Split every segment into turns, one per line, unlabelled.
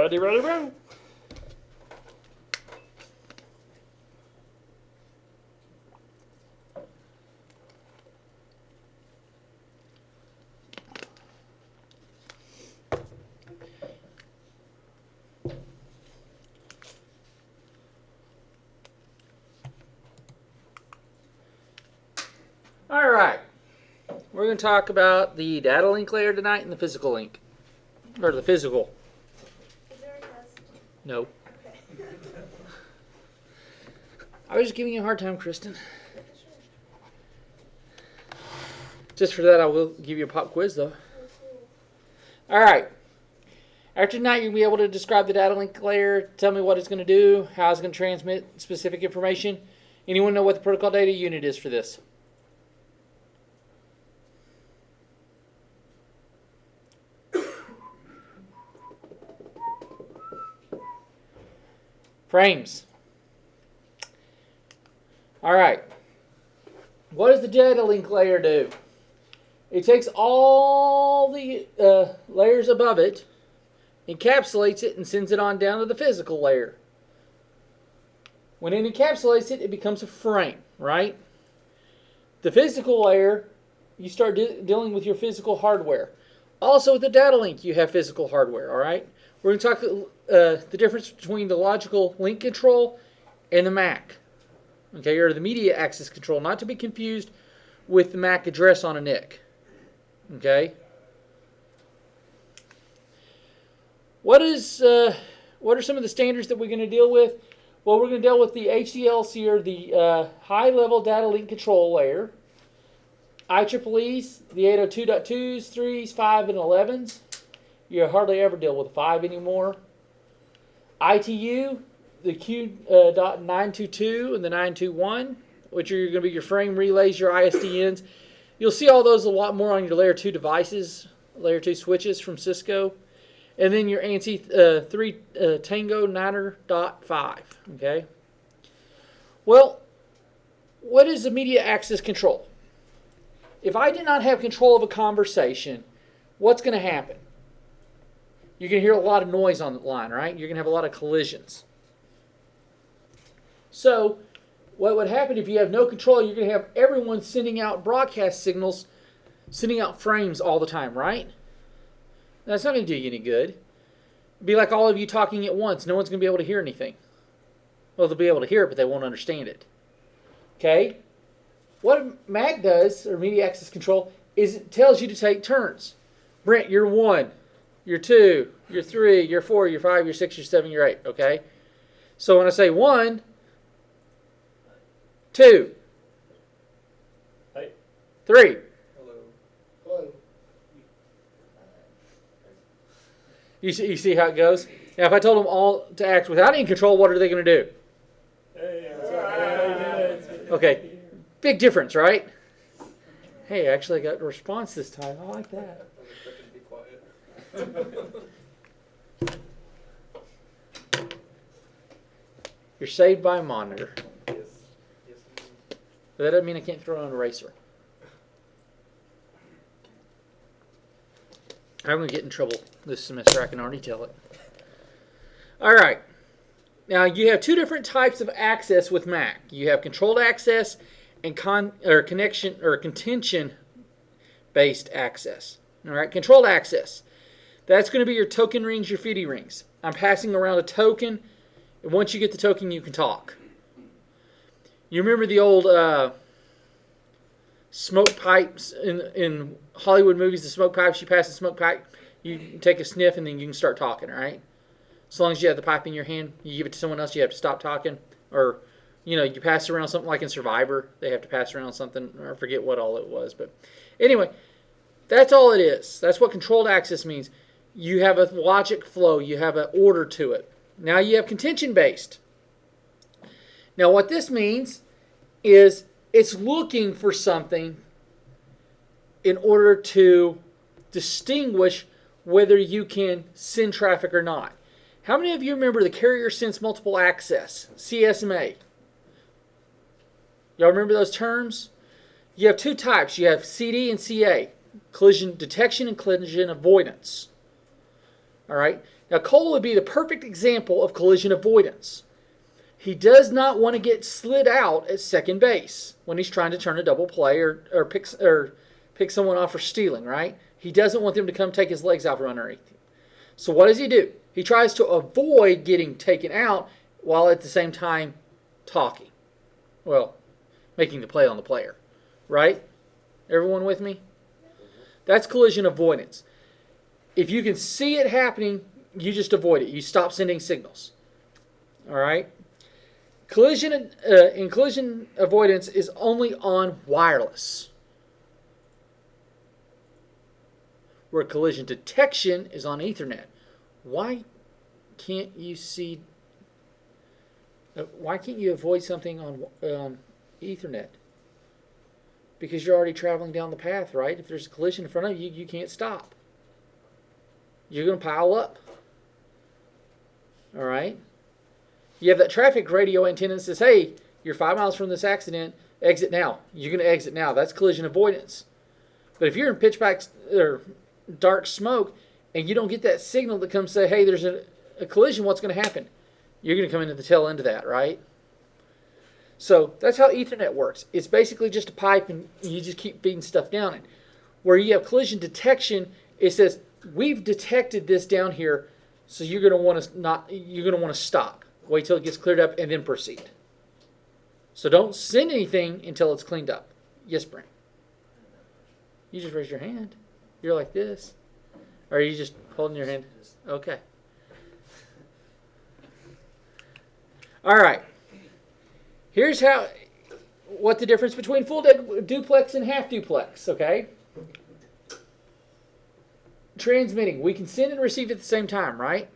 Ready, ready, ready. All right. We're going to talk about the data link layer tonight and the physical link. Or the physical.
Is there a test?
No.
Okay.
I was just giving you a hard time, Kristen. Just for that, I will give you a pop quiz, though. All right. After tonight, you'll be able to describe the data link layer, tell me what it's going to do, how it's going to transmit specific information. Anyone know what the protocol data unit is for this? Frames. All right. What does the data link layer do? It takes all the layers above it, encapsulates it, and sends it on down to the physical layer. When it encapsulates it, it becomes a frame, right? The physical layer, you start dealing with your physical hardware. Also, with the data link, you have physical hardware, all right? We're going to talk the difference between the logical link control and the MAC, okay, or the media access control, not to be confused with the MAC address on a NIC, okay? What are some of the standards that we're going to deal with? Well, we're going to deal with the HDLC, or the high-level data link control layer, IEEE's, the 802.2s, 3s, 5, and 11s. You hardly ever deal with 5 anymore. ITU, the Q.922 and the 921, which are going to be your frame relays, your ISDNs. You'll see all those a lot more on your Layer 2 devices, Layer 2 switches from Cisco. And then your ANSI 3 Tango 9.5, okay? Well, what is the media access control? If I did not have control of a conversation, what's going to happen? You're going to hear a lot of noise on the line, right? You're going to have a lot of collisions. So what would happen if you have no control? You're going to have everyone sending out broadcast signals, sending out frames all the time, right? That's not going to do you any good. It'd be like all of you talking at once. No one's going to be able to hear anything. Well, they'll be able to hear it, but they won't understand it. Okay? What MAC does, or media access control, is it tells you to take turns. Brent, you're 1. You're 2, you're 3, you're 4, you're 5, you're 6, you're 7, you're 8, okay? So when I say 1, 2,
Hey.
3.
Hello.
You see how it goes? Now, if I told them all to act without any control, what are they going to do?
Hey, what's up? Hey.
Okay, big difference, right? Hey, I actually got a response this time. I like that.
Be quiet.
You're saved by a monitor.
Yes. Yes.
But that doesn't mean I can't throw on an eraser. I'm going to get in trouble this semester. I can already tell it. All right. Now, you have two different types of access with Mac. You have controlled access and connection or contention-based access. All right, controlled access. That's going to be your token rings, your FIDI rings. I'm passing around a token, and once you get the token, you can talk. You remember the old smoke pipes in Hollywood movies, the smoke pipes, you pass the smoke pipe, you take a sniff, and then you can start talking, right? As long as you have the pipe in your hand, you give it to someone else, you have to stop talking. Or, you know, you pass around something like in Survivor, they have to pass around something, or I forget what all it was. But anyway, that's all it is. That's what controlled access means. You have a logic flow, you have an order to it. Now you have contention-based. Now what this means is it's looking for something in order to distinguish whether you can send traffic or not. How many of you remember the carrier sense multiple access, CSMA? Y'all remember those terms? You have two types. You have CD and CA, collision detection and collision avoidance. All right. Now, Cole would be the perfect example of collision avoidance. He does not want to get slid out at second base when he's trying to turn a double play or pick someone off for stealing, right? He doesn't want them to come take his legs out from underneath him. So what does he do? He tries to avoid getting taken out while at the same time talking. Well, making the play on the player, right? Everyone with me? That's collision avoidance. If you can see it happening, you just avoid it. You stop sending signals. All right? Collision avoidance is only on wireless, where collision detection is on Ethernet. Why can't you see? Why can't you avoid something on Ethernet? Because you're already traveling down the path, right? If there's a collision in front of you, you can't stop. You're going to pile up. All right? You have that traffic radio antenna that says, hey, you're 5 miles from this accident, exit now. You're going to exit now. That's collision avoidance. But if you're in pitch black or dark smoke and you don't get that signal that comes say, hey, there's a collision, what's going to happen? You're going to come into the tail end of that, right? So that's how Ethernet works. It's basically just a pipe and you just keep feeding stuff down it. Where you have collision detection, it says, we've detected this down here, so you're going to want to stop. Wait till it gets cleared up and then proceed. So don't send anything until it's cleaned up. Yes, Brent. You just raised your hand. You're like this. Or are you just holding your hand? Okay. All right. Here's what the difference between full duplex and half duplex, okay? Transmitting. We can send and receive at the same time, right?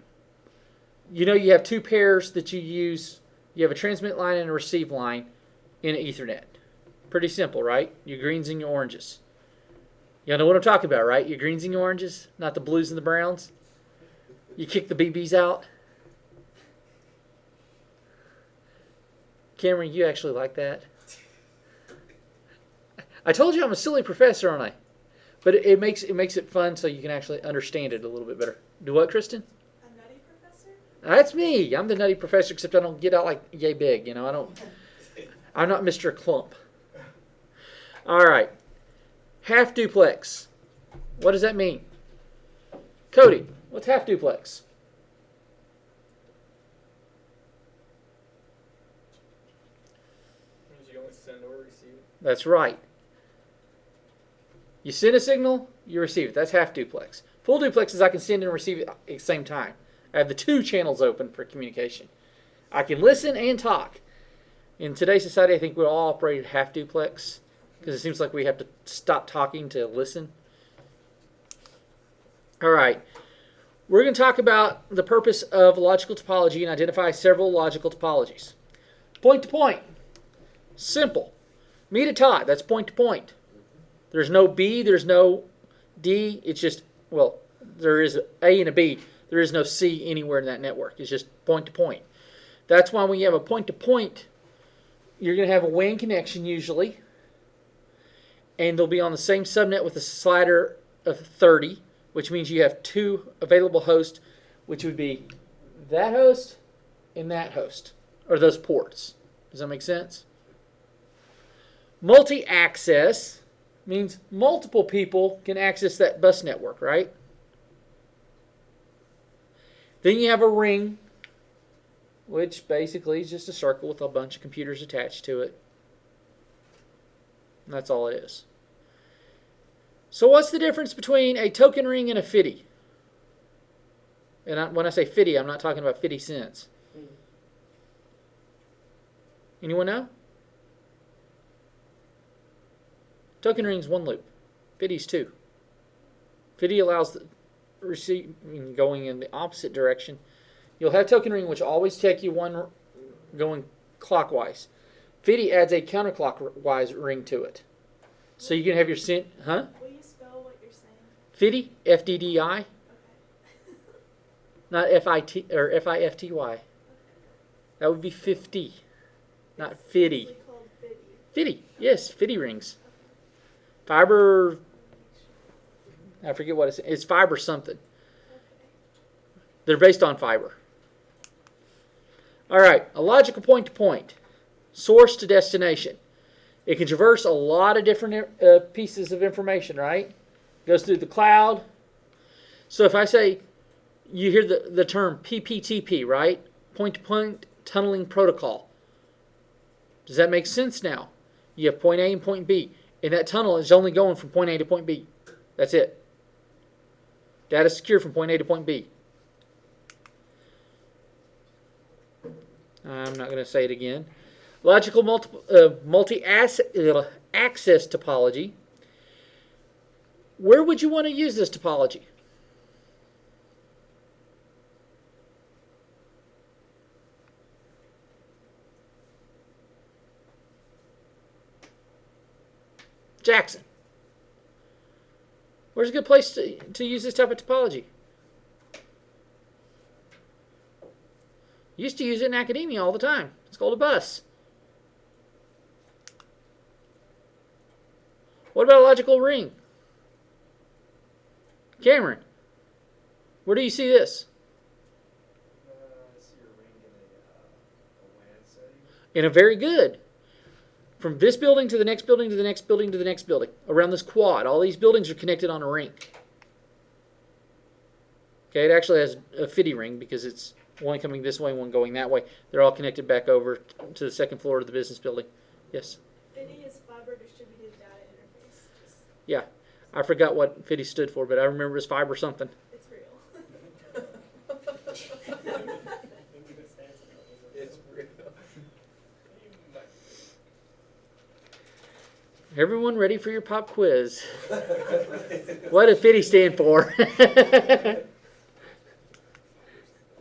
You know you have two pairs that you use. You have a transmit line and a receive line in Ethernet. Pretty simple, right? Your greens and your oranges. Y'all know what I'm talking about, right? Your greens and your oranges, not the blues and the browns. You kick the BBs out. Cameron, you actually like that? I told you I'm a silly professor, aren't I? But it makes it fun so you can actually understand it a little bit better. Do what, Kristen?
A nutty professor?
That's me. I'm the nutty professor, except I don't get out like yay big. I'm not Mr. Clump. All right. Half duplex. What does that mean? Cody, what's half duplex?
Means you only send or receive.
That's right. You send a signal, you receive it. That's half duplex. Full duplex is I can send and receive it at the same time. I have the two channels open for communication. I can listen and talk. In today's society, I think we'll all operate at half duplex because it seems like we have to stop talking to listen. All right. We're going to talk about the purpose of logical topology and identify several logical topologies. Point to point. Simple. Me to Todd. That's point to point. There's no B. There's no D. It's just, well, there is A and a B. There is no C anywhere in that network. It's just point to point. That's why when you have a point to point, you're going to have a WAN connection usually. And they'll be on the same subnet with a slider of 30, which means you have two available hosts, which would be that host and that host, or those ports. Does that make sense? Multi-access means multiple people can access that bus network, right? Then you have a ring, which basically is just a circle with a bunch of computers attached to it. And that's all it is. So what's the difference between a token ring and a FDDI? And when I say FDDI, I'm not talking about 50 cents. Anyone know? Token ring is one loop. FDDI is two. FDDI allows the receiving going in the opposite direction. You'll have token ring, which always take you one going clockwise. FDDI adds a counterclockwise ring to it. So you can have your sent, huh?
Will you spell what you're saying?
FDDI, F-D-D-I,
Okay.
not F-I-T or F-I-F-T-Y. That would be 50, not
It's
50.
usually called biddy.
50, yes, 50 rings. Fiber, I forget what it's fiber something.
Okay.
They're based on fiber. All right, a logical point-to-point, source to destination. It can traverse a lot of different pieces of information, right? Goes through the cloud. So if I say, you hear the term PPTP, right? Point-to-point tunneling protocol. Does that make sense now? You have point A and point B, and that tunnel is only going from point A to point B. That's it. Data secure from point A to point B. I'm not going to say it again. Logical multi-access topology. Where would you want to use this topology? Jackson. Where's a good place to use this type of topology? Used to use it in academia all the time. It's called a bus. What about a logical ring? Cameron, where do you see this?
I see a ring in a WAN setting.
In a very good. From this building to the next building to the next building to the next building. Around this quad. All these buildings are connected on a ring. Okay, it actually has a FIDI ring because it's one coming this way, one going that way. They're all connected back over to the second floor of the business building. Yes?
FIDI is Fiber Distributed Data Interface.
Yeah. I forgot what FIDI stood for, but I remember it was fiber something.
It's real.
It's real.
Everyone ready for your pop quiz? What does FIDI stand for?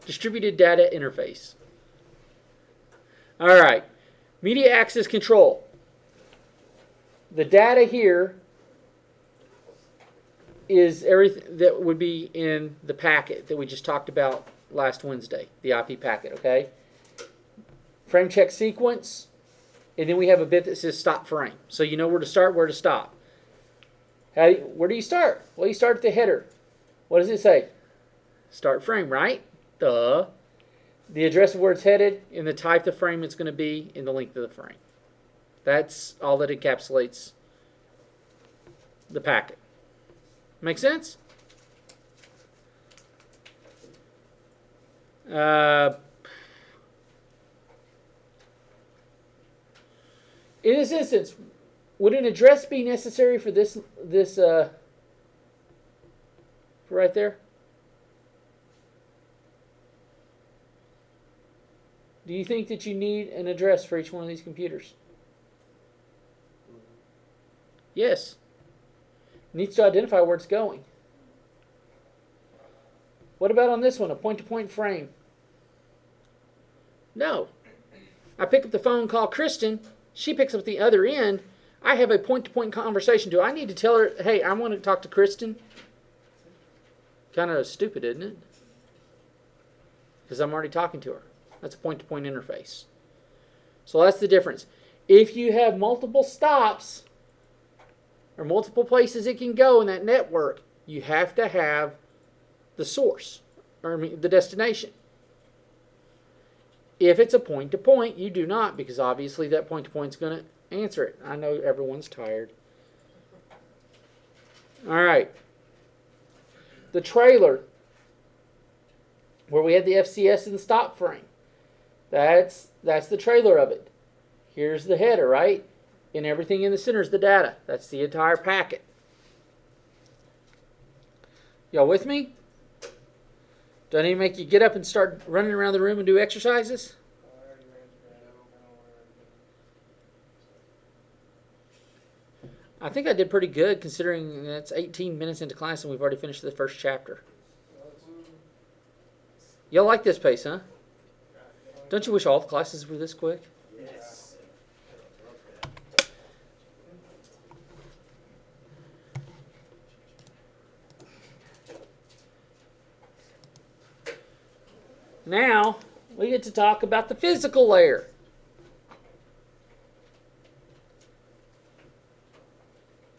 Distributed Data Interface. All right. Media access control. The data here is everything that would be in the packet that we just talked about last Wednesday, the IP packet, okay? Frame check sequence, and then we have a bit that says stop frame. So you know where to start, where to stop. Where do you start? Well, you start at the header. What does it say? Start frame, right? The address of where it's headed, and the type of frame it's going to be, and the length of the frame. That's all that encapsulates the packet. Make sense? In this instance, would an address be necessary for this for right there? Do you think that you need an address for each one of these computers? Yes. It needs to identify where it's going. What about on this one, a point-to-point frame? No. I pick up the phone, call Kristen. She picks up the other end. I have a point-to-point conversation. Do I need to tell her, hey, I want to talk to Kristen? Kind of stupid, isn't it? Because I'm already talking to her. That's a point-to-point interface. So that's the difference. If you have multiple stops or multiple places it can go in that network, you have to have the source, or the destination. If it's a point-to-point, you do not, because obviously that point-to-point is going to answer it. I know everyone's tired. All right. The trailer, where we had the FCS and the stop frame. That's the trailer of it. Here's the header, right? And everything in the center is the data. That's the entire packet. Y'all with me? Doesn't even make you get up and start running around the room and do exercises? I think I did pretty good considering that's 18 minutes into class and we've already finished the first chapter. Y'all like this pace, huh? Don't you wish all the classes were this quick?
Yes.
Now, we get to talk about the physical layer.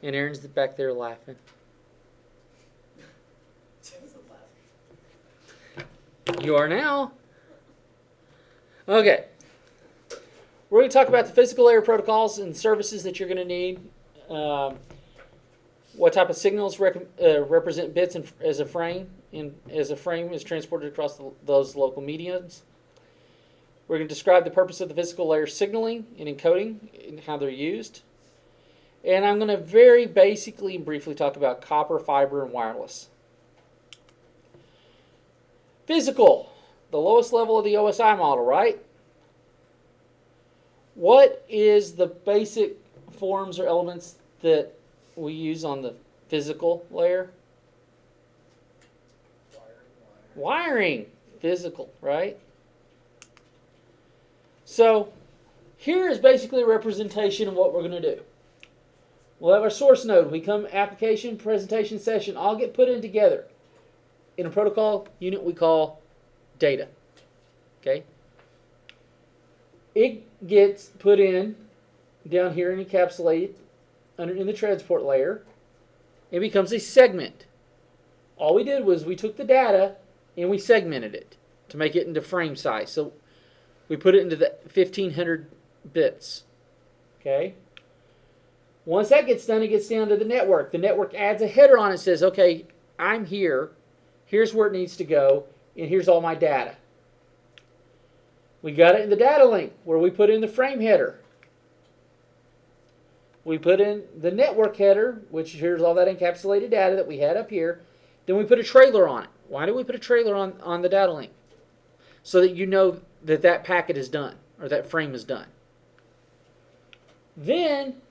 And Aaron's back there laughing. You are now. Okay. We're going to talk about the physical layer protocols and services that you're going to need. What type of signals represent bits as a frame, and as a frame is transported across those local mediums. We're going to describe the purpose of the physical layer signaling and encoding and how they're used. And I'm going to very basically and briefly talk about copper, fiber, and wireless. Physical, the lowest level of the OSI model, right? What is the basic forms or elements that we use on the physical layer? Wiring. Physical, right? So here is basically a representation of what we're going to do. We'll have our source node. We come application, presentation, session, all get put in together in a protocol unit we call data. Okay? It gets put in down here and encapsulated in the transport layer. It becomes a segment. All we did was we took the data and we segmented it to make it into frame size. So we put it into the 1500 bits. Okay? Once that gets done, it gets down to the network. The network adds a header on it and says, okay, I'm here. Here's where it needs to go. And here's all my data. We got it in the data link where we put in the frame header. We put in the network header, which here's all that encapsulated data that we had up here. Then we put a trailer on it. Why do we put a trailer on the data link? So that you know that that packet is done, or that frame is done. Then,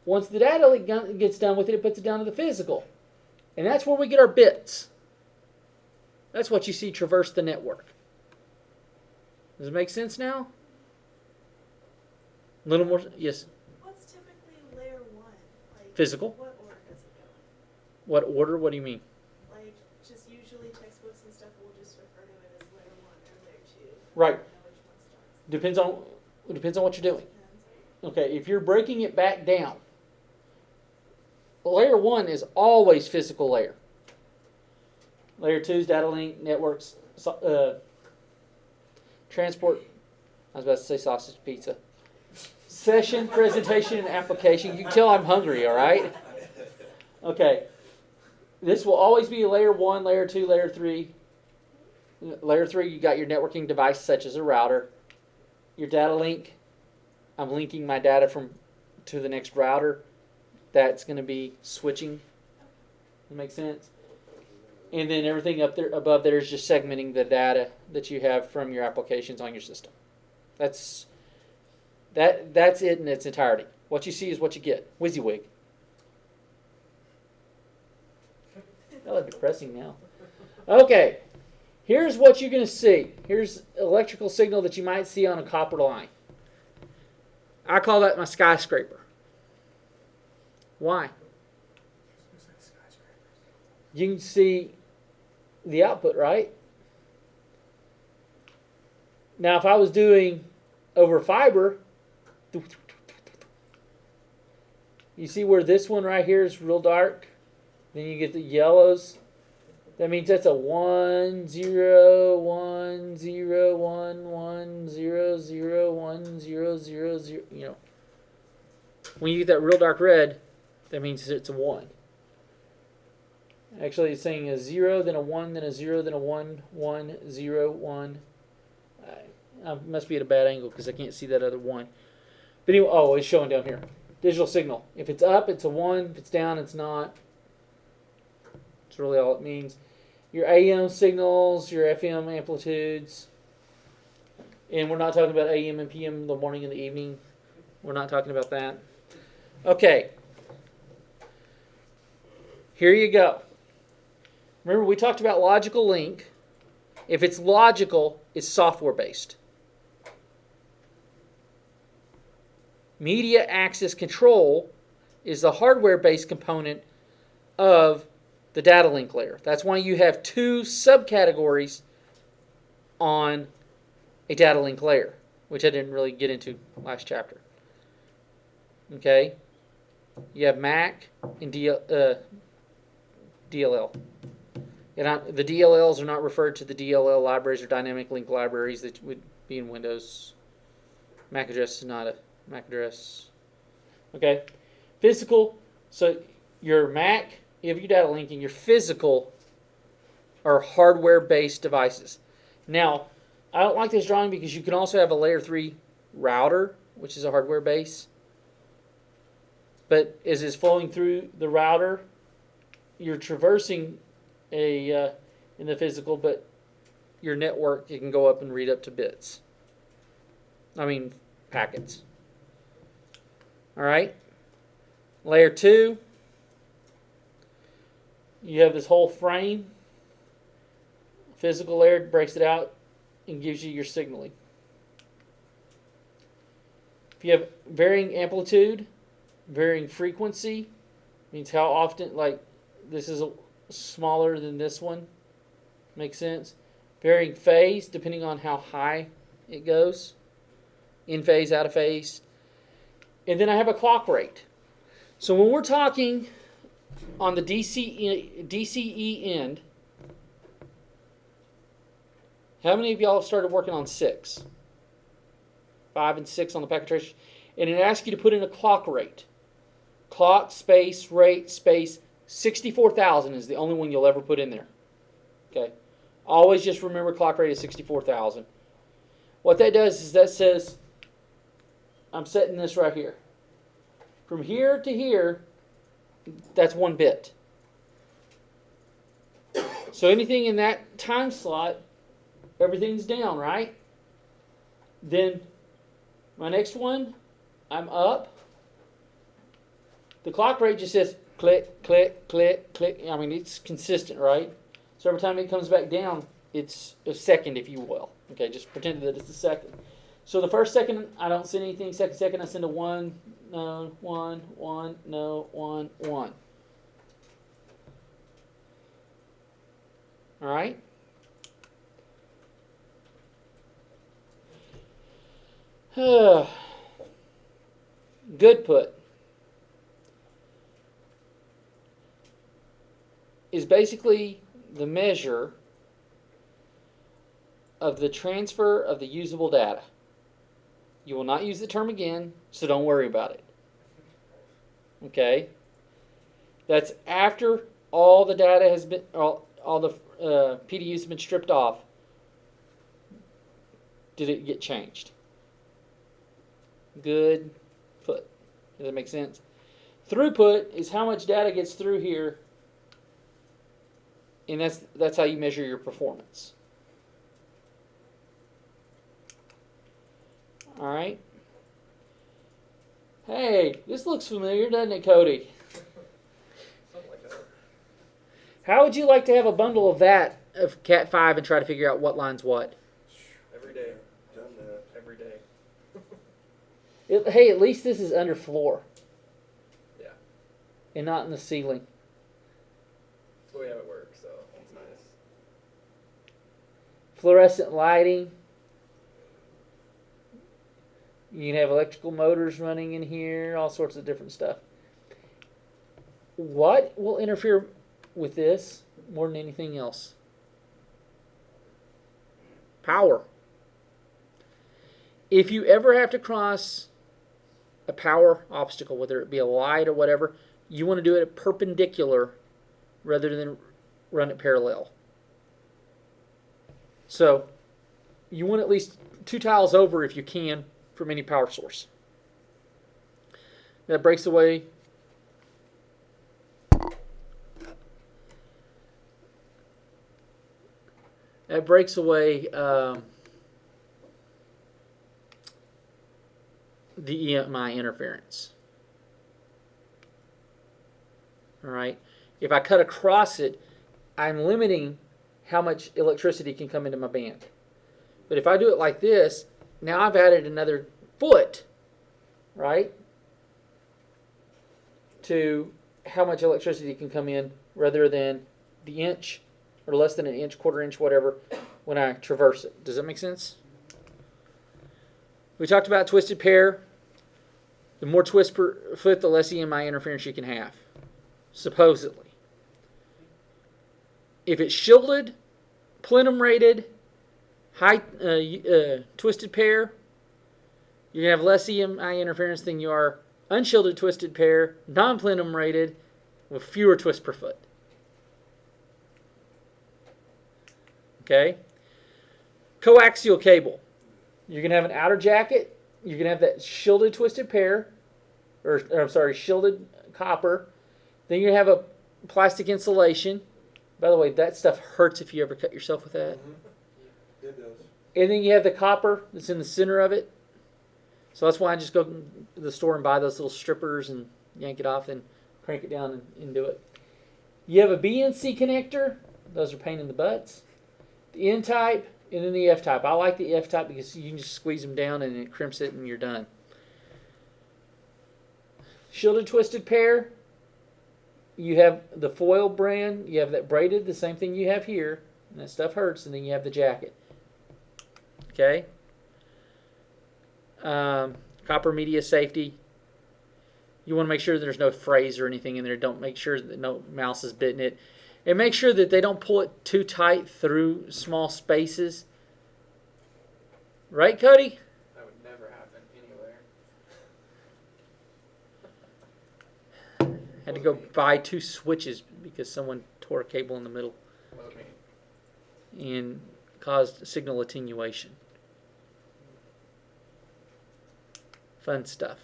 once the data link gets done with it, it puts it down to the physical. And that's where we get our bits. That's what you see traverse the network. Does it make sense now? A little more, yes.
What's typically layer 1? Like,
Physical.
What order does it go in?
What order? What do you mean?
Like, just usually textbooks and stuff will just refer to it as layer 1 or layer 2.
Right.
I don't know which one starts.
Depends on what you're doing.
Depends.
Okay, if you're breaking it back down, layer 1 is always physical layer. Layer 2 is data link, networks, transport. I was about to say sausage pizza. Session, presentation, and application. You can tell I'm hungry, all right? Okay. This will always be layer 1, layer 2, layer 3. Layer 3, you got your networking device such as a router. Your data link, I'm linking my data to the next router. That's going to be switching. That makes sense? And then everything up there above there is just segmenting the data that you have from your applications on your system. That's it in its entirety. What you see is what you get. WYSIWYG. That's depressing now. Okay. Here's what you're going to see. Here's electrical signal that you might see on a copper line. I call that my skyscraper. Why? You can see the output, right? Now, if I was doing over fiber, you see where this one right here is real dark? Then you get the yellows. That means that's a 1 0 1 0 1 1 0 0 1 0 0 0. You know, when you get that real dark red, that means it's a 1. Actually, it's saying a 0, then a 1, then a 0, then a 1, 1, 0, 1. I must be at a bad angle because I can't see that other 1. But anyway, oh, it's showing down here. Digital signal. If it's up, it's a 1. If it's down, it's not. That's really all it means. Your AM signals, your FM amplitudes. And we're not talking about AM and PM, the morning and the evening. We're not talking about that. Okay. Here you go. Remember, we talked about logical link. If it's logical, it's software-based. Media access control is the hardware-based component of the data link layer. That's why you have 2 subcategories on a data link layer, which I didn't really get into last chapter. Okay? You have MAC and DLL. And the DLLs are not referred to the DLL libraries or dynamic link libraries that would be in Windows. MAC address is not a MAC address. Okay. Physical. So your Mac, you have your data link, and your physical are hardware-based devices. Now, I don't like this drawing because you can also have a layer 3 router, which is a hardware base. But as it's flowing through the router, you're traversing in the physical, but your network, you can go up and read up to bits. I mean, packets. All right. Layer 2, you have this whole frame. Physical layer breaks it out and gives you your signaling. If you have varying amplitude, varying frequency, means how often, like this is smaller than this one. Makes sense? Varying phase, depending on how high it goes. In phase, out of phase. And then I have a clock rate. So when we're talking on the DCE end, how many of y'all have started working on 6? 5 and 6 on the packet tracer. And it asks you to put in a clock rate. Clock, space, rate, space. 64,000 is the only one you'll ever put in there. Okay. Always just remember clock rate is 64,000. What that does is that says, I'm setting this right here. From here to here, that's 1 bit. So anything in that time slot, everything's down, right? Then my next one, I'm up. The clock rate just says click, click, click, click. I mean, it's consistent, right? So every time it comes back down, it's a second, if you will. Okay, just pretend that it's a second. So the first second, I don't send anything. Second, I send a 1, no, 1, 1, no, 1, 1. All right? Good put is basically the measure of the transfer of the usable data. You will not use the term again, so don't worry about it. Okay? That's after all the data has been, all the PDUs have been stripped off. Did it get changed? Good put. Does that make sense? Throughput is how much data gets through here, and that's how you measure your performance. All right. Hey, this looks familiar, doesn't it, Cody?
Something like that.
How would you like to have a bundle of that, of Cat 5, and try to figure out what line's what?
Every day. Done that. Every day.
Hey, at least this is under floor.
Yeah.
And not in the ceiling.
That's the way it works, so it's nice.
Fluorescent lighting. You can have electrical motors running in here, all sorts of different stuff. What will interfere with this more than anything else? Power. If you ever have to cross a power obstacle, whether it be a light or whatever, you want to do it perpendicular rather than run it parallel. So you want at least 2 tiles over if you can from any power source. That breaks away the EMI interference. All right. If I cut across it, I'm limiting how much electricity can come into my band. But if I do it like this, now I've added another foot, right, to how much electricity can come in rather than the inch or less than an inch, quarter inch, whatever, when I traverse it. Does that make sense? We talked about twisted pair. The more twists per foot, the less EMI interference you can have, supposedly. if it's shielded, plenum rated, high twisted pair, you're going to have less EMI interference than you are unshielded twisted pair, non-plenum rated, with fewer twists per foot. Okay? Coaxial cable. You're going to have an outer jacket. You're going to have that shielded twisted pair, shielded copper. Then you have a plastic insulation. By the way, that stuff hurts if you ever cut yourself with that.
Mm-hmm. It does.
And then you have the copper that's in the center of it. So that's why I just go to the store and buy those little strippers and yank it off and crank it down and do it. You have a BNC connector. Those are pain in the butts. The N-type and then the F-type. I like the F-type because you can just squeeze them down and it crimps it and you're done. Shielded twisted pair. You have the foil brand. You have that braided, the same thing you have here. And that stuff hurts. And then you have the jacket. Okay. Copper media safety. You want to make sure that there's no frays or anything in there. Don't make sure that no mouse is bitten it. And make sure that they don't pull it too tight through small spaces. Right, Cody?
That would never happen anywhere.
Had to go buy 2 switches because someone tore a cable in the middle
Well,
and caused signal attenuation. Fun stuff.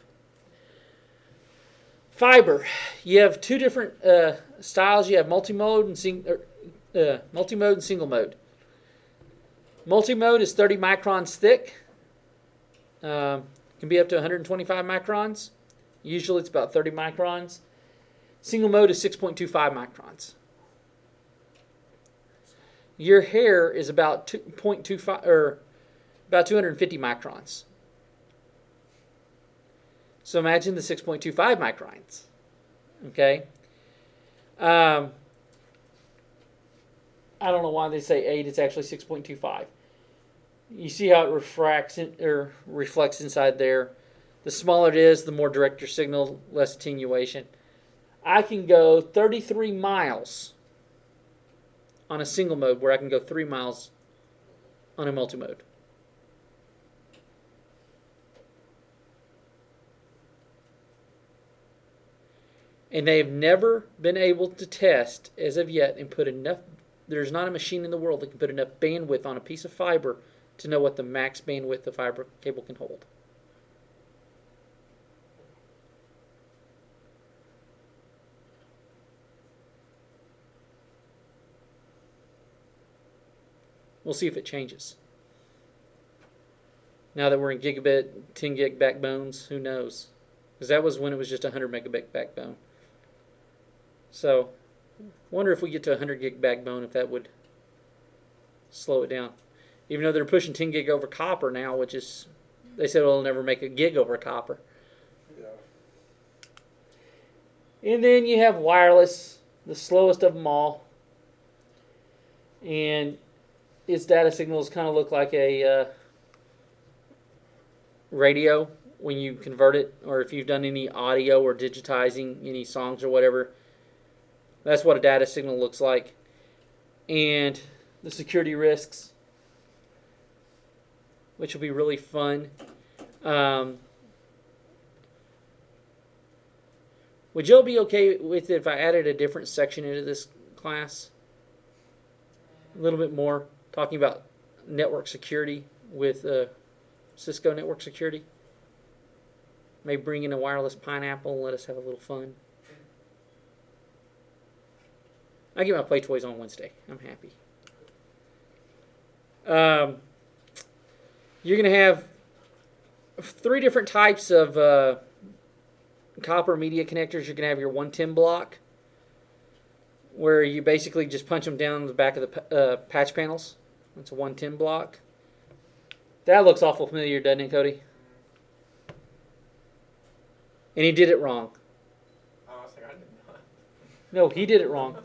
Fiber. You have 2 different styles. You have multi-mode and single mode. Multi-mode is 30 microns thick. Can be up to 125 microns. Usually it's about 30 microns. Single mode is 6.25 microns. Your hair is about 2.25 or about 250 microns. So imagine the 6.25 microns. Okay. I don't know why they say 8. It's actually 6.25. You see how it reflects inside there. The smaller it is, the more direct your signal, less attenuation. I can go 33 miles on a single mode, where I can go 3 miles on a multi-mode. And they have never been able to test, as of yet, and put enough. There's not a machine in the world that can put enough bandwidth on a piece of fiber to know what the max bandwidth the fiber cable can hold. We'll see if it changes. Now that we're in gigabit, 10 gig backbones, who knows? Because that was when it was just a 100 megabit backbone. So, wonder if we get to 100 gig backbone, if that would slow it down. Even though they're pushing 10 gig over copper now, which is, they said it'll never make a gig over copper.
Yeah.
And then you have wireless, the slowest of them all. And its data signals kind of look like a radio when you convert it, or if you've done any audio or digitizing any songs or whatever. That's what a data signal looks like. And the security risks, which will be really fun. Would y'all be okay with it if I added a different section into this class? A little bit more, talking about network security with Cisco network security. Maybe bring in a wireless pineapple and let us have a little fun. I get my play toys on Wednesday. I'm happy. You're going to have 3 different types of copper media connectors. You're going to have your 110 block, where you basically just punch them down the back of the patch panels. That's a 110 block. That looks awful familiar, doesn't it, Cody? And he did it wrong.
Honestly, I did not.
No, he did it wrong.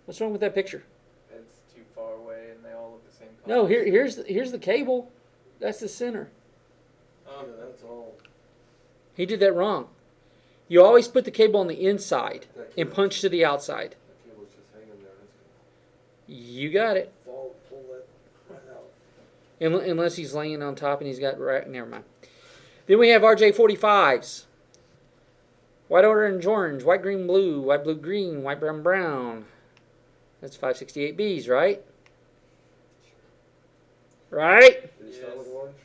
What's wrong with that picture?
It's too far away, and they all look the same color.
No, here's the cable. That's the center.
Yeah, that's all.
He did that wrong. You always put the cable on the inside
That
and
cable's-
punch to the outside.
That cable's just hanging there.
You got it.
Pull that right out.
Unless he's laying on top and he's got right. Never mind. Then we have RJ45s. White, orange, orange, white, green, blue, white, blue, green, white, brown, brown. That's 568Bs, right? Right?
Did you start with orange?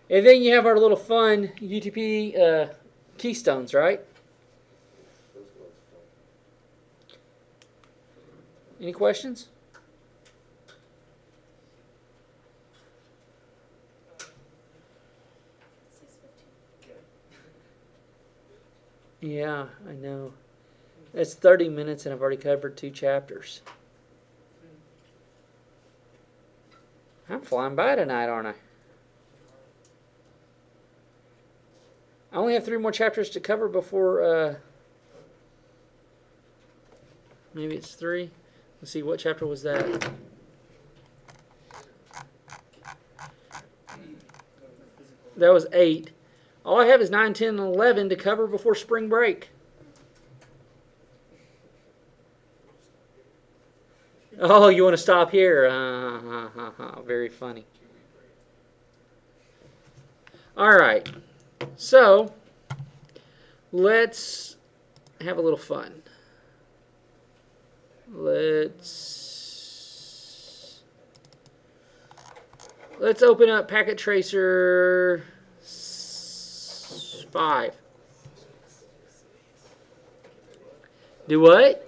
And then you have our little fun UTP keystones, right?
Those ones.
Any questions?
6:15.
Yeah, I know. It's 30 minutes and I've already covered 2 chapters. I'm flying by tonight, aren't I? I only have 3 more chapters to cover before, maybe it's 3. Let's see, what chapter was that? That was 8. All I have is 9, 10, and 11 to cover before spring break. Oh, you want to stop here? Very funny. All right. So, let's have a little fun. Let's open up Packet Tracer 5. Do what?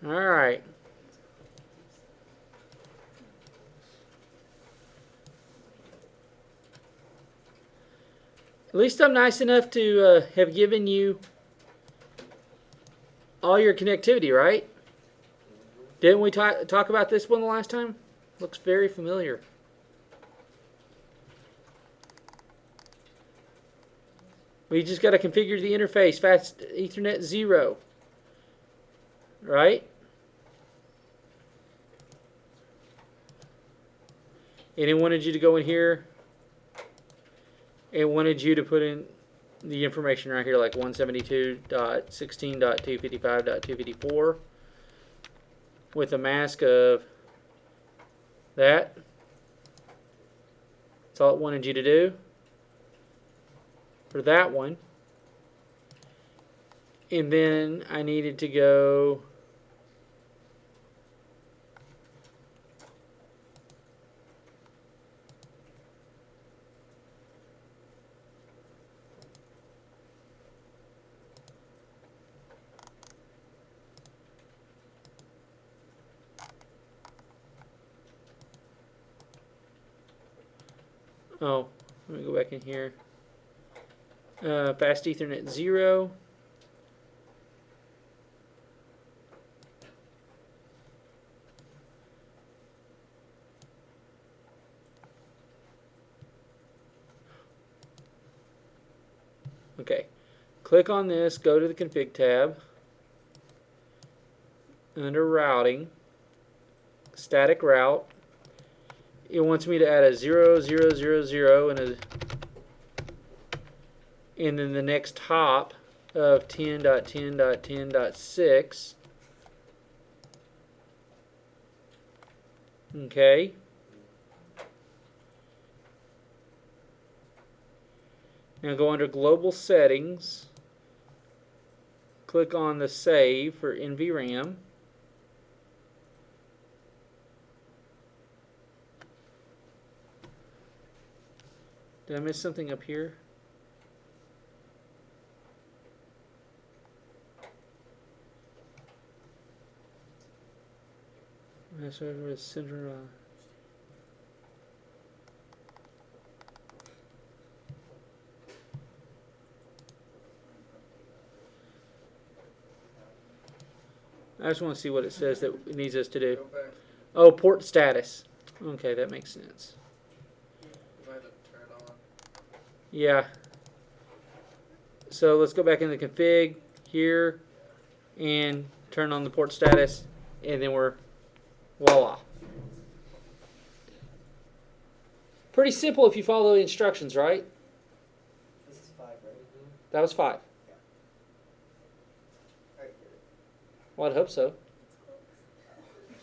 All right. At least I'm nice enough to have given you all your connectivity, right? Didn't we talk about this one the last time? Looks very familiar. We just got to configure the interface, fast Ethernet 0, right? And it wanted you to go in here. It wanted you to put in the information right here, like 172.16.255.254 with a mask of that. That's all it wanted you to do for that one. And then I needed to go oh, let me go back in here. Fast Ethernet 0. Okay, click on this, go to the config tab, under routing, static route. It wants me to add a 0, 0, 0, 0 and then the next hop of 10.10.10.6. Okay. Now go under global settings, click on the save for NVRAM. Did I miss something up here? That's what it center. I just want to see what it says that it needs us to do.
Go back.
Oh, port status. Okay, that makes sense.
You might have to turn it on.
Yeah. So let's go back into config here and turn on the port status, and then we're voila. Pretty simple if you follow the instructions, right?
This is 5, right?
That was 5.
I get it.
Well, I'd hope so.
It's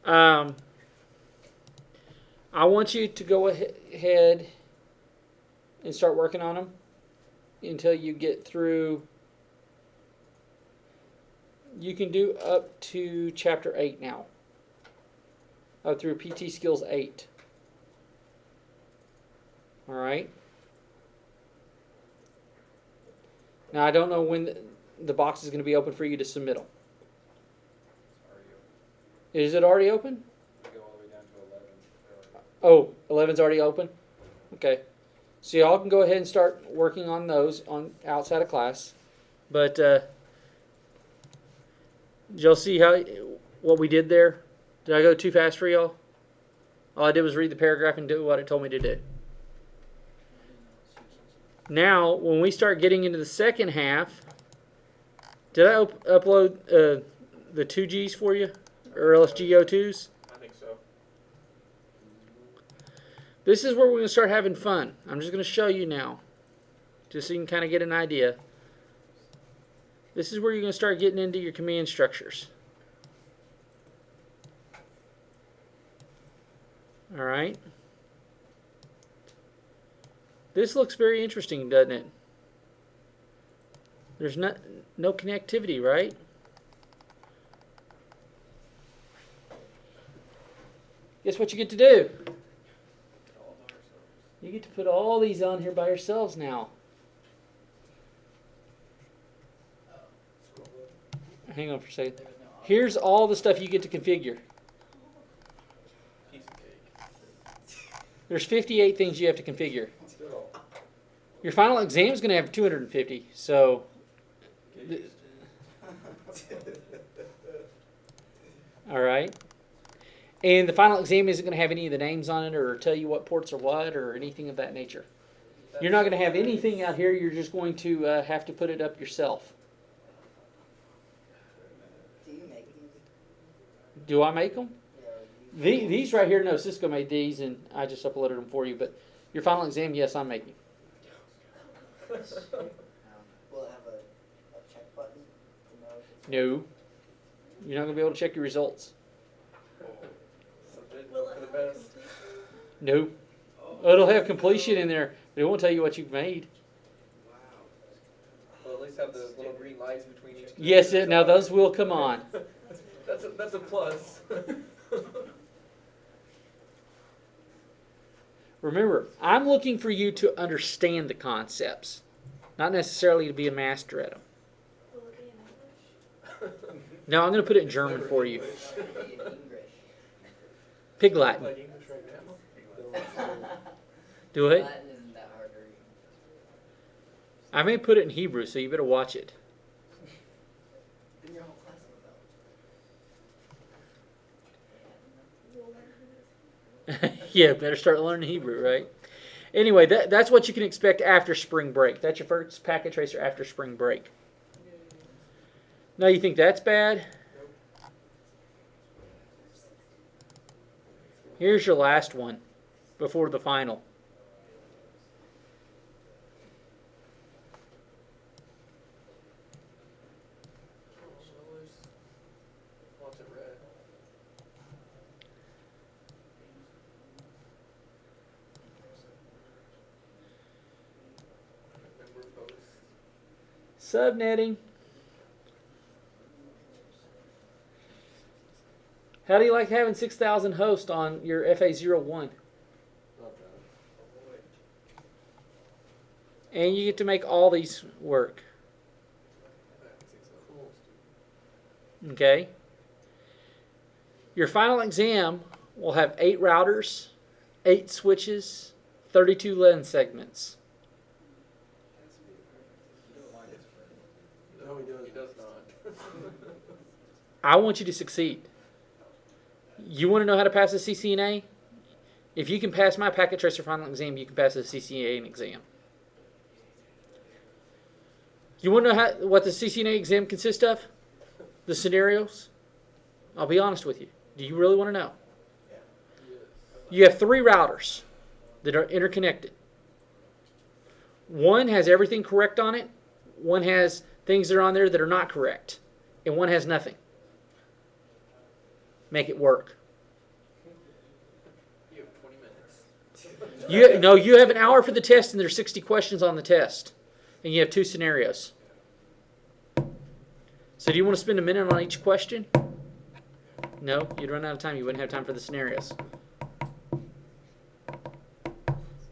close.
I want you to go ahead and start working on them until you get through. You can do up to chapter 8 now. Up through PT Skills 8. All right. Now I don't know when the box is going to be open for you to submit them. Is it already open?
We go all the way down to 11.
Oh, 11's already open? Okay. So y'all can go ahead and start working on those on outside of class. But did y'all see what we did there? Did I go too fast for y'all? All I did was read the paragraph and do what it told me to do. Now, when we start getting into the second half, did I upload the 2Gs for you? Or LSGO2s?
I think so.
This is where we're going to start having fun. I'm just going to show you now, just so you can kind of get an idea. This is where you're going to start getting into your command structures. All right. This looks very interesting, doesn't it? There's no connectivity, right? Guess what you get to do? You get to put all these on here by yourselves now. Hang on for a second. Here's all the stuff you get to configure.
Piece of cake.
There's 58 things you have to configure.
Still.
Your final exam is going to have 250, so all right. And the final exam isn't going to have any of the names on it or tell you what ports are what or anything of that nature. You're not going to have anything out here. You're just going to have to put it up yourself.
Do you make these?
Do I make them?
Yeah,
These right here, no, Cisco made these, and I just uploaded them for you. But your final exam, yes, I'm making.
will it have a check button to know if it's
No. You're not going to be able to check your results.
Submit
Will
for
it
the
have
best.
No. It'll have completion in there, but it won't tell you what you've made.
Well, at least have the little green lights between each.
Yes, now those will come on.
That's a plus.
Remember, I'm looking for you to understand the concepts, not necessarily to be a master at them.
Will it be in English?
Now I'm going to put it in German for you.
in English?
Pig Latin.
Like English right now.
Do it.
Latin isn't that hard to read.
I may put it in Hebrew, so you better watch it.
Then your whole class will know.
We'll learn who it is.
Yeah, better start learning Hebrew, right? Anyway, that's what you can expect after spring break. That's your first packet tracer after spring break. Now you think that's bad? Here's your last one before the final.
Lots of red. Member posts.
Subnetting. How do you like having 6,000 hosts on your FA01? And you get to make all these work. Okay? Your final exam will have 8 routers, 8 switches, 32 LAN segments.
No, he does not.
I want you to succeed. You want to know how to pass a CCNA? If you can pass my packet tracer final exam, you can pass a CCNA exam. You want to know what the CCNA exam consists of? The scenarios? I'll be honest with you. Do you really want to know? You have 3 routers that are interconnected. One has everything correct on it. One has things that are on there that are not correct. And one has nothing. Make it work.
You have 20 minutes.
You have an hour for the test, and there's 60 questions on the test. And you have 2 scenarios. So do you want to spend a minute on each question? No, you'd run out of time. You wouldn't have time for the scenarios.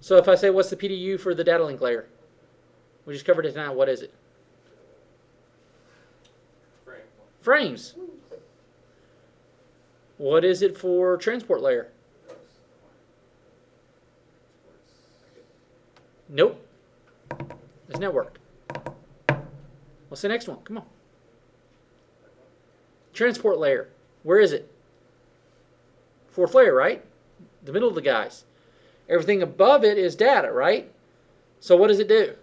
So if I say, what's the PDU for the data link layer? We just covered it tonight. What is it?
Frame.
Frames. What is it for transport layer? Nope. It's network. What's the next one? Come on. Transport layer. Where is it? 4th layer, right? The middle of the guys. Everything above it is data, right? So what does it do?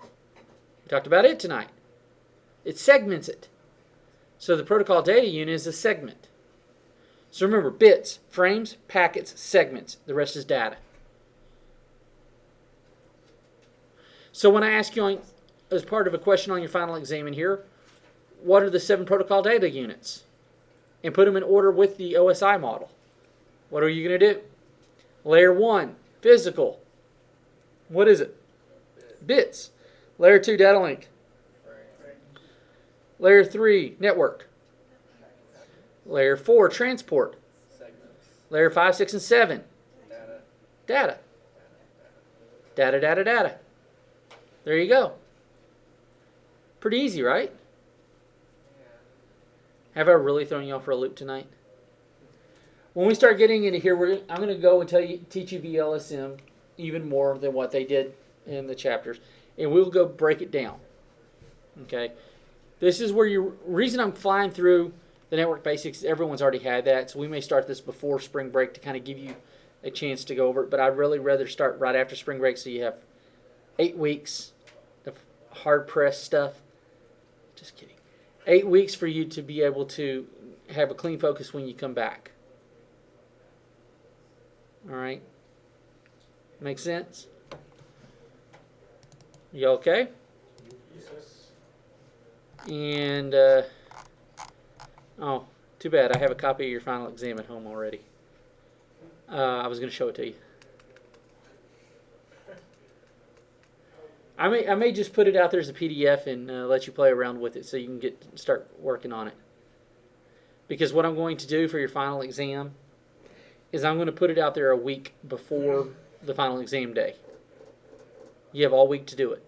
We talked about it tonight. It segments it. So the protocol data unit is a segment. So remember, bits, frames, packets, segments. The rest is data. So when I ask you as part of a question on your final exam in here, what are the 7 protocol data units? And put them in order with the OSI model. What are you going to do? Layer 1, physical. What is it? Bits. Layer 2, data link. Layer 3, network. Layer 4, transport.
Segments.
Layer 5, 6, and 7,
Data.
data. Data, data, data. There you go. Pretty easy, right? Have I really thrown you off for a loop tonight? When we start getting into here, I'm going to go and teach you VLSM even more than what they did in the chapters, and we'll go break it down. Okay, this is where reason I'm flying through the network basics. Everyone's already had that, so we may start this before spring break to kind of give you a chance to go over it. But I'd really rather start right after spring break, so you have 8 weeks of hard pressed stuff. Just kidding. 8 weeks for you to be able to have a clean focus when you come back. All right. Make sense? You okay? And, oh, too bad. I have a copy of your final exam at home already. I was going to show it to you. I may just put it out there as a PDF and let you play around with it so you can start working on it. Because what I'm going to do for your final exam is I'm going to put it out there a week before the final exam day. You have all week to do it.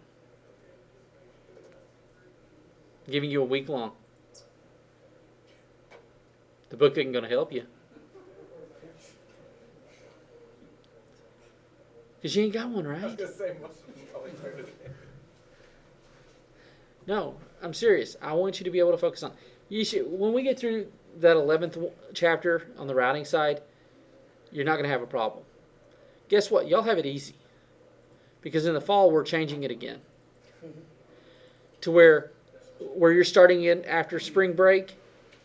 I'm giving you a week long. The book isn't going to help you. Because you ain't got one,
I was
right?
going to say, most of them probably know it.
No, I'm serious. I want you to be able to focus on. You should. When we get through that 11th chapter on the routing side, you're not going to have a problem. Guess what? Y'all have it easy. Because in the fall, we're changing it again. To where you're starting in after spring break,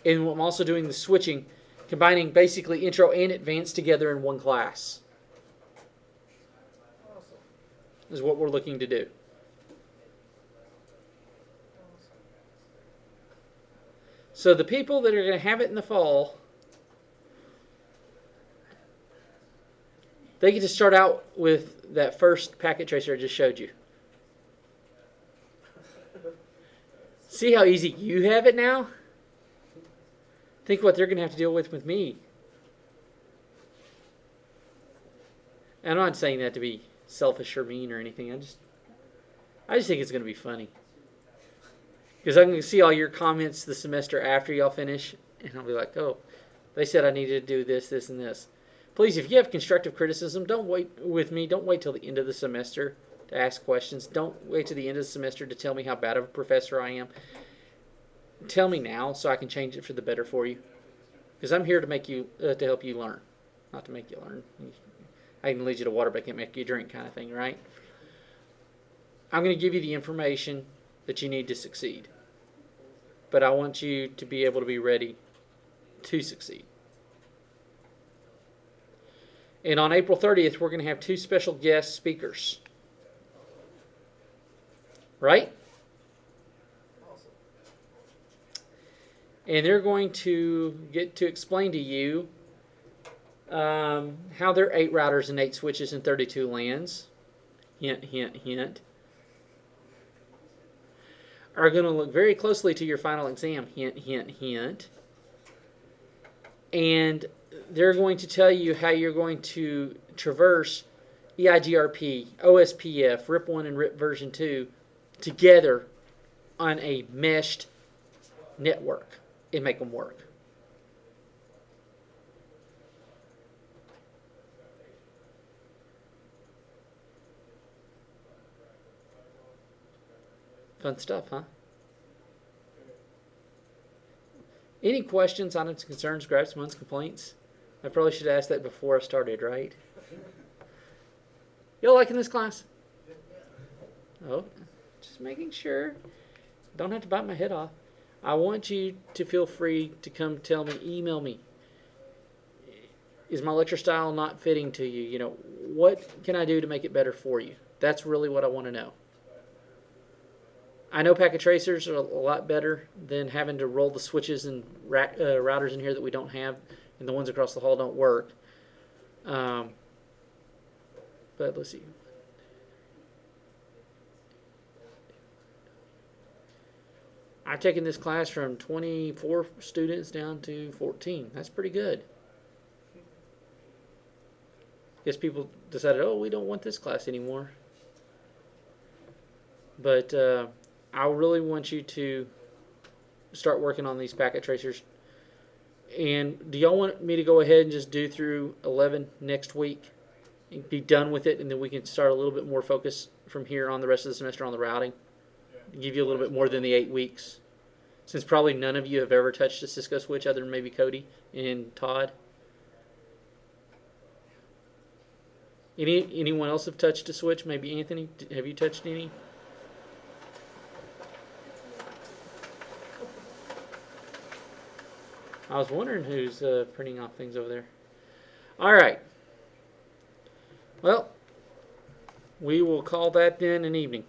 and I'm also doing the switching, combining basically intro and advanced together in one class.
Awesome.
Is what we're looking to do. So the people that are going to have it in the fall, they get to start out with that first packet tracer I just showed you. See how easy you have it now? Think what they're going to have to deal with me. And I'm not saying that to be selfish or mean or anything. I just think it's going to be funny. Because I'm going to see all your comments the semester after y'all finish, and I'll be like, oh, they said I needed to do this, this, and this. Please, if you have constructive criticism, don't wait with me. Don't wait till the end of the semester to ask questions. Don't wait till the end of the semester to tell me how bad of a professor I am. Tell me now so I can change it for the better for you. Because I'm here to make you to help you learn, not to make you learn. I can lead you to water, but I can't make you drink, kind of thing, right? I'm going to give you the information that you need to succeed. But I want you to be able to be ready to succeed. And on April 30th, we're going to have 2 special guest speakers. right?
Awesome.
And they're going to get to explain to you how their 8 routers and 8 switches and 32 LANs, hint, hint, hint, are going to look very closely to your final exam, hint, hint, hint. And they're going to tell you how you're going to traverse EIGRP, OSPF, RIP1 and RIP version 2 together on a meshed network and make them work. Fun stuff, huh? Any questions, items, concerns, gripes, ones, complaints? I probably should have asked that before I started, right? Y'all liking this class? Oh, just making sure. Don't have to bite my head off. I want you to feel free to come tell me, email me. Is my lecture style not fitting to you? You know, what can I do to make it better for you? That's really what I want to know. I know packet tracers are a lot better than having to roll the switches and routers in here that we don't have, and the ones across the hall don't work. But let's see. I've taken this class from 24 students down to 14. That's pretty good. Guess people decided, oh, we don't want this class anymore. But I really want you to start working on these packet tracers. And do y'all want me to go ahead and just do through 11 next week and be done with it, and then we can start a little bit more focus from here on the rest of the semester on the routing? Give you a little bit more than the 8 weeks, since probably none of you have ever touched a Cisco switch other than maybe Cody and Todd. Anyone else have touched a switch? Maybe Anthony, have you touched any? I was wondering who's printing off things over there. All right. Well, we will call that then an evening.